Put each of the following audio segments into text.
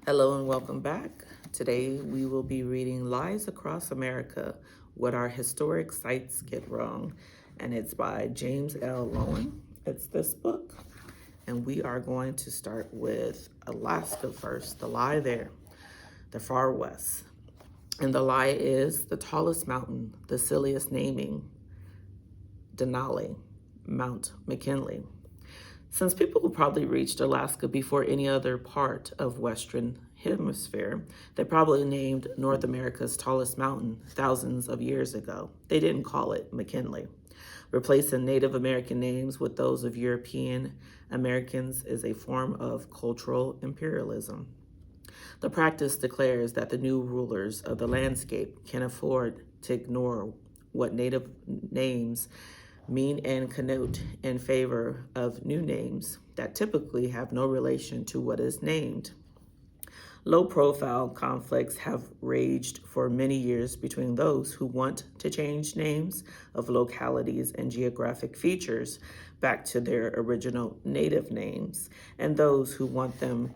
Hello and welcome back. Today we will be reading Lies Across America, What Our Historic Sites Get Wrong, and it's by James L. Loewen. It's this book, and we are going to start with Alaska first, the lie there, the far west. And the lie is the tallest mountain, the silliest naming, Denali, Mount McKinley. Since people probably reached Alaska before any other part of Western Hemisphere, they probably named North America's tallest mountain thousands of years ago. They didn't call it McKinley. Replacing Native American names with those of European Americans is a form of cultural imperialism. The practice declares that the new rulers of the landscape can afford to ignore what Native names mean and connote in favor of new names that typically have no relation to what is named. Low-profile conflicts have raged for many years between those who want to change names of localities and geographic features back to their original native names, and those who want them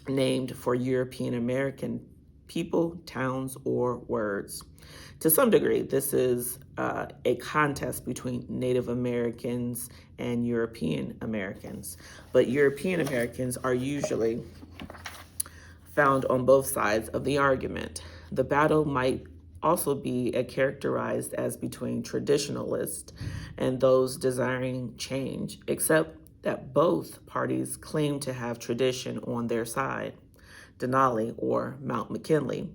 named for European American people, towns, or words. To some degree, this is a contest between Native Americans and European Americans, but European Americans are usually found on both sides of the argument. The battle might also be characterized as between traditionalists and those desiring change, except that both parties claim to have tradition on their side. Denali, or Mount McKinley,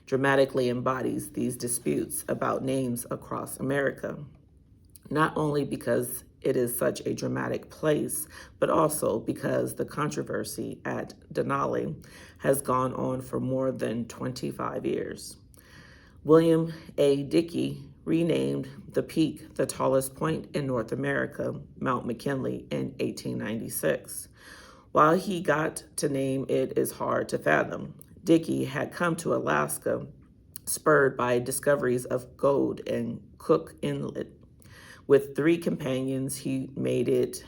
dramatically embodies these disputes about names across America, not only because it is such a dramatic place, but also because the controversy at Denali has gone on for more than 25 years. William A. Dickey renamed the peak the tallest point in North America, Mount McKinley, in 1896. While he got to name it is hard to fathom, Dickey had come to Alaska spurred by discoveries of gold in Cook Inlet. With 3 companions, he made it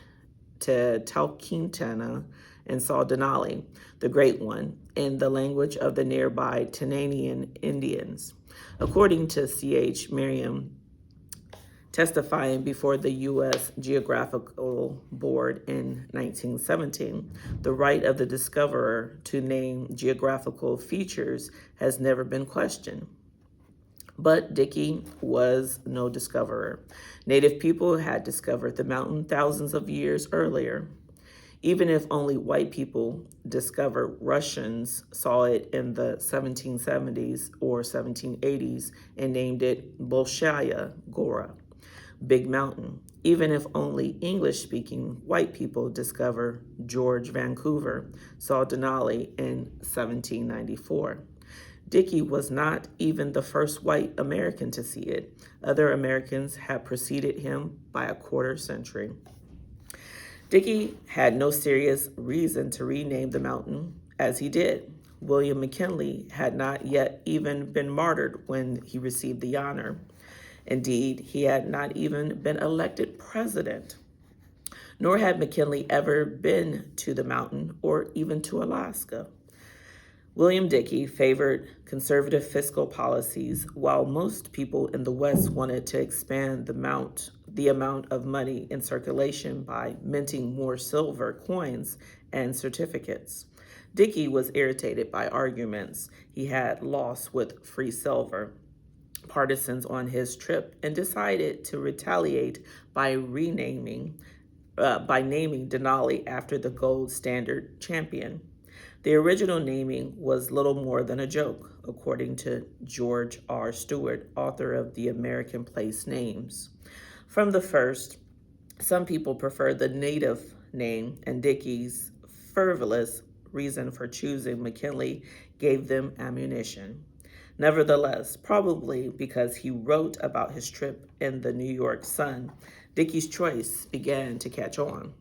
to Talkeetna and saw Denali, the Great One, in the language of the nearby Tenanian Indians. According to C.H. Merriam, testifying before the U.S. Geographical Board in 1917, the right of the discoverer to name geographical features has never been questioned. But Dickey was no discoverer. Native people had discovered the mountain thousands of years earlier. Even if only white people discovered, Russians saw it in the 1770s or 1780s and named it Bolshaya Gora, Big Mountain. Even if only English-speaking white people discover George Vancouver saw Denali in 1794. Dickey was not even the first white American to see it. Other Americans had preceded him by a quarter century. Dickey had no serious reason to rename the mountain as he did. William McKinley had not yet even been martyred when he received the honor. Indeed, he had not even been elected president. Nor had McKinley ever been to the mountain or even to Alaska. William Dickey favored conservative fiscal policies, while most people in the West wanted to expand the amount of money in circulation by minting more silver coins and certificates. Dickey was irritated by arguments he had lost with free silver partisans on his trip and decided to retaliate by naming Denali after the gold standard champion. The original naming was little more than a joke, according to George R. Stewart, author of The American Place Names. From the first, some people preferred the native name, and Dickey's frivolous reason for choosing McKinley gave them ammunition. Nevertheless, probably because he wrote about his trip in the New York Sun, Dickey's choice began to catch on.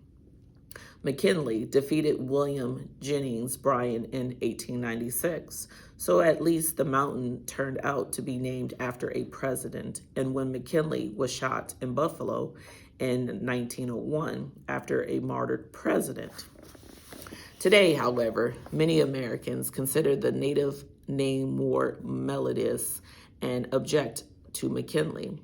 McKinley defeated William Jennings Bryan in 1896, so at least the mountain turned out to be named after a president. And when McKinley was shot in Buffalo in 1901 after a martyred president, Today, however, many Americans consider the native name more melodious and object to McKinley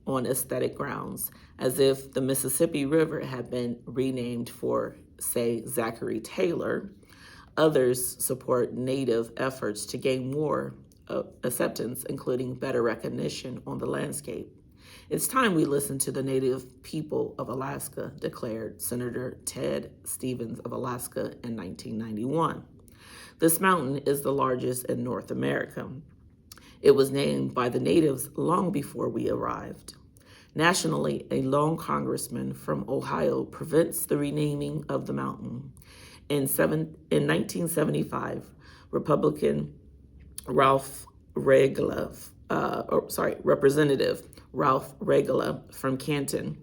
on aesthetic grounds, as if the Mississippi River had been renamed for, say, Zachary Taylor. Others support native efforts to gain more acceptance, including better recognition on the landscape. It's time we listen to the native people of Alaska, declared Senator Ted Stevens of Alaska in 1991. This mountain is the largest in North America. It was named by the natives long before we arrived. Nationally, a lone congressman from Ohio prevents the renaming of the mountain. In 1975, Republican Representative Ralph Regula from Canton,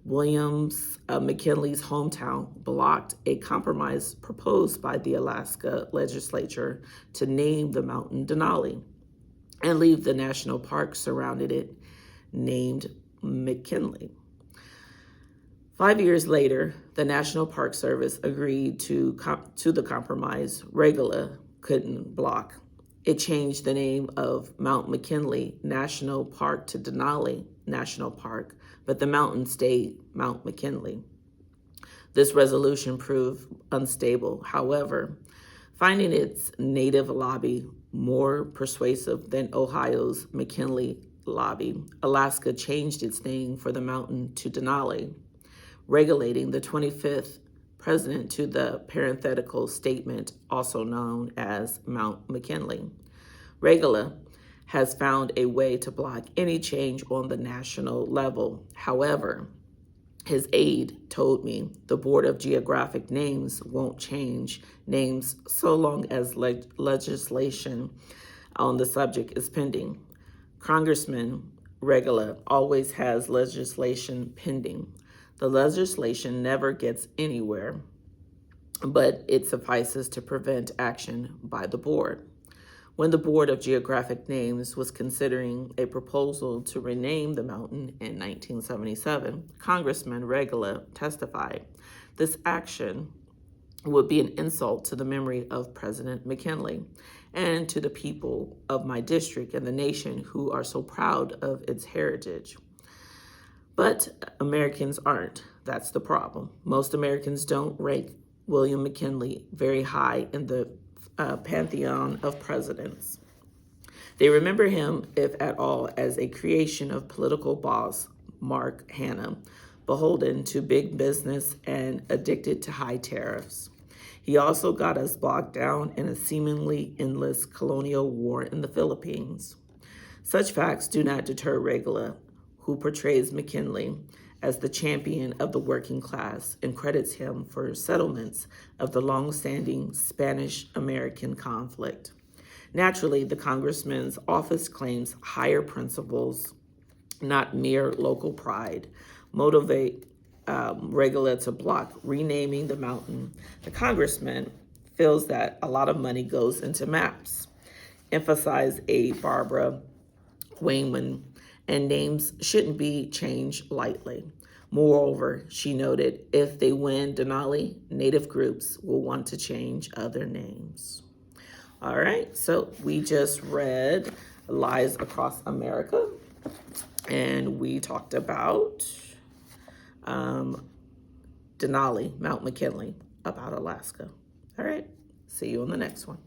Williams McKinley's hometown, blocked a compromise proposed by the Alaska legislature to name the mountain Denali and leave the national park surrounding it named McKinley. 5 years later, the National Park Service agreed to the compromise Regula couldn't block. It changed the name of Mount McKinley National Park to Denali National Park, but the mountain stayed Mount McKinley. This resolution proved unstable. However, finding its native lobby more persuasive than Ohio's McKinley lobby, Alaska changed its name for the mountain to Denali, regulating the 25th president to the parenthetical statement, also known as Mount McKinley. Regula has found a way to block any change on the national level. However, his aide told me the Board of Geographic Names won't change names so long as legislation on the subject is pending. Congressman Regula always has legislation pending. The legislation never gets anywhere, but it suffices to prevent action by the board. When the Board of Geographic Names was considering a proposal to rename the mountain in 1977, Congressman Regula testified, "This action would be an insult to the memory of President McKinley and to the people of my district and the nation who are so proud of its heritage." But Americans aren't. That's the problem. Most Americans don't rank William McKinley very high in the pantheon of presidents. They remember him, if at all, as a creation of political boss Mark Hanna, beholden to big business and addicted to high tariffs. He also got us bogged down in a seemingly endless colonial war in the Philippines. Such facts do not deter Regula, who portrays McKinley as the champion of the working class and credits him for settlements of the long-standing Spanish-American conflict. Naturally, the congressman's office claims higher principles, not mere local pride, motivate Regula to block renaming the mountain. The congressman feels that a lot of money goes into maps, emphasize a Barbara Wayman, and names shouldn't be changed lightly. Moreover, she noted, if they win Denali, Native groups will want to change other names. All right, so we just read Lies Across America, and we talked about Denali, Mount McKinley, about Alaska. All right, see you on the next one.